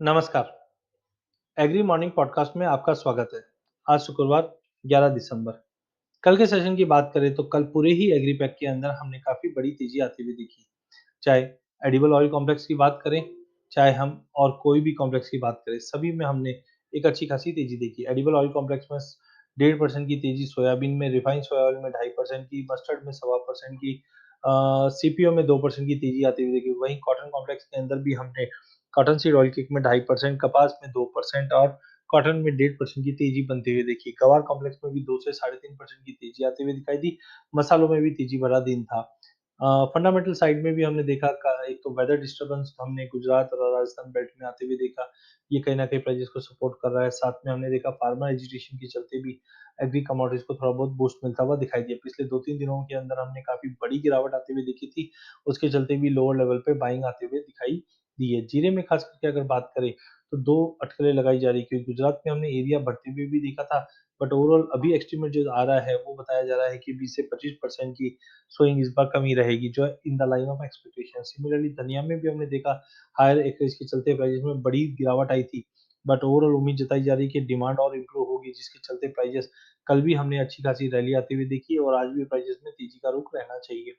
नमस्कार। Agree morning podcast में आपका स्वागत है। आज शुक्रवार 11 दिसंबर। कल के सेशन की बात करें तो कल पूरे ही एग्री पैक के अंदर हमने काफ़ी बड़ी तेज़ी आती हुई देखी। चाहे एडिबल ऑयल कॉम्प्लेक्स की बात करें, चाहे हम और कोई भी कॉम्प्लेक्स की बात करें, सभी में हमने एक अच्छी खासी तेज़ी देखी। एडिबल ऑयल कॉम्प्लेक्स में 1.5% की तेज़ी, सोयाबीन में, रिफाइंड सोया ऑयल में 2.5% की, मस्टर्ड में 1.25% की, सीपीओ में 2% की तेज़ी आती हुई देखी। वहीं कॉटन कॉम्प्लेक्स के अंदर भी हमने कॉटन सीड ऑयल किक में 2.5%, कपास में 2% और कॉटन में 1.5% की तेज़ी बनती हुई देखी। गवार कॉम्प्लेक्स में भी 2 से 3.5% की तेज़ी आती हुई दिखाई दी। मसालों में भी तेज़ी भरा दिन था। फंडामेंटल साइड में भी हमने देखा एक तो वेदर डिस्टर्बेंस हमने गुजरात और राजस्थान बेल्ट में आते हुए देखा। ये कहीं न कहीं प्राइसेस को सपोर्ट कर रहा है। साथ में हमने देखा फार्मर एजिटेशन के चलते भी एग्री कमोडिटीज़ को थोड़ा बहुत बूस्ट मिलता हुआ दिखाई दिया। पिछले 2-3 दिनों के अंदर हमने काफ़ी बड़ी गिरावट आती हुई देखी थी। उसके चलते भी लोअर लेवल पे बाइंग आते हुए दिखाई दी है। जीरे में खास करके अगर बात करें तो 2 अटकलें लगाई जा रही है, क्योंकि गुजरात में हमने एरिया बढ़ते हुए भी देखा था, बट ओवरऑल अभी एस्टीमेट जो आ रहा है वो बताया जा रहा है कि 20 से 25% की सोइंग इस बार कम ही रहेगी, जो है in the line of expectation. Similarly धनिया में भी हमने देखा हायर एक्रेज के चलते प्राइसेस में बड़ी गिरावट आई थी, बट ओवरऑल उम्मीद जताई जा रही है कि डिमांड और इम्प्रूव होगी, जिसके चलते प्राइसेस कल भी हमने अच्छी खासी रैली आती हुई देखी और आज भी प्राइसेस में तेजी का रुख रहना चाहिए।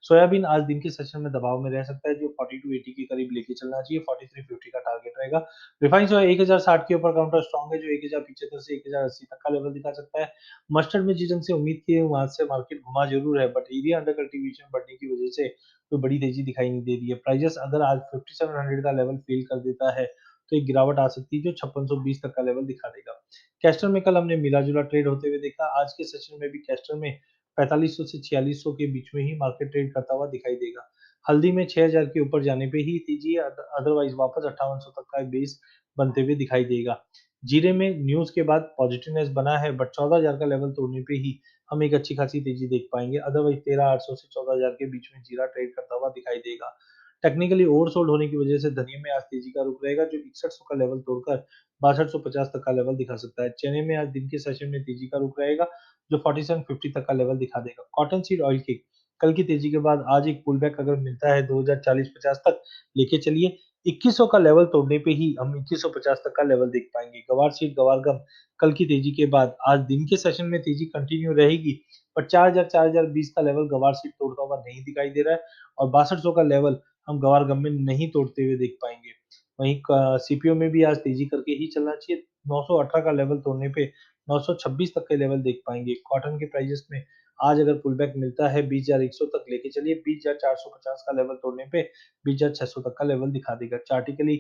सोयाबीन आज दिन के सेशन में दबाव में रह सकता है, जो 40 टू 80 के करीब लेके चलना चाहिए, 4350 का टारगेट रहेगा। रिफाइंड सोया 1060 के ऊपर काउंटर स्ट्रॉन्ग है, जो 1075 से 1080 तक का लेवल दिखा सकता है। मस्टर्ड में जिस ढंग से उम्मीद की है वहां से मार्केट घुमा जरूर है, बट एरिया अंडर कल्टीवेशन बढ़ने की वजह से कोई बड़ी तेजी दिखाई नहीं दे रही है। प्राइजेस अगर आज 5700 का लेवल फेल कर देता है तो एक गिरावट आ सकती है, जो 5620 तक का लेवल दिखा देगा। कैस्टर में कल हमने मिला जुला ट्रेड होते हुए देखा। आज के सेशन में भी कैस्टर में 4500 से 4600 के बीच में ही मार्केट ट्रेड करता हुआ दिखाई देगा। हल्दी में 6000 के ऊपर जाने पे ही तेजी है, अदरवाइज वापस 5800 तक का बेस बनते हुए दिखाई देगा। जीरे में न्यूज़ के बाद पॉजिटिवनेस बना है, बट 14,000 का लेवल तोड़ने पे ही हम एक अच्छी खासी तेजी देख पाएँगे। अदरवाइज़ 13,800 से 14,000 के बीच में जीरा ट्रेड करता हुआ दिखाई देगा। टेक्निकली ओवरसोल्ड होने की वजह से धनिया में आज तेजी का रुख रहेगा, जो 6100 का लेवल तोड़कर 6250 तक का लेवल दिखा सकता है। चने में आज दिन के सेशन में तेजी का रुख रहेगा, जो 4750 तक का लेवल दिखा देगा। कॉटन सीड ऑयल की कल की तेजी के बाद आज एक पुलबैक अगर मिलता है 2040-50 तक, लेके चलिए। 2100 का लेवल तोड़ने पे ही हम 2150 तक का लेवल देख पाएँगे। गवार सीड, गवार गम कल की तेजी के बाद आज दिन के सेशन में तेजी कंटिन्यू रहेगी, पर 4000-4020 का लेवल गवार सीड तोड़ता हुआ नहीं दिखाई दे रहा है और 6200 का लेवल हम गवार गम में नहीं तोड़ते हुए देख पाएँगे। वहीं क सीपीओ में भी आज तेजी करके ही चलना चाहिए। 918 का लेवल तोड़ने पे 926 तक के लेवल देख पाएँगे। कॉटन के प्राइसेस में आज अगर पुलबैक मिलता है 20,100 तक लेके चलिए, 20,450 का लेवल तोड़ने पे 20,600 तक का लेवल दिखा देगा। चार्टिकली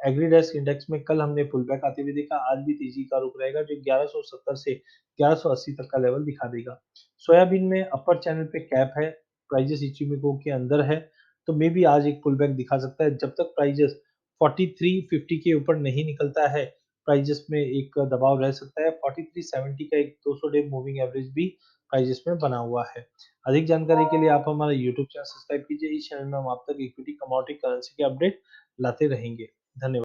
एग्रीडेस्क इंडेक्स में कल हमने पुलबैक आते हुए देखा, आज भी तेजी का रुख रहेगा, जो 1170 से 1180 तक का लेवल दिखा देगा। सोयाबीन में अपर चैनल पे कैप है, प्राइसेस इचिमिको के अंदर है, तो मे बी आज एक पुलबैक दिखा सकता है। जब तक प्राइसेस 4350 के ऊपर नहीं निकलता है, प्राइसेस में एक दबाव रह सकता है। 4370 का एक 200 डे मूविंग एवरेज भी प्राइसेस में बना हुआ है। अधिक जानकारी के लिए आप हमारा यूट्यूब चैनल सब्सक्राइब कीजिए। इस चैनल में हम आप तक इक्विटी, कमोडिटी, करेंसी के अपडेट लाते रहेंगे। धन्यवाद।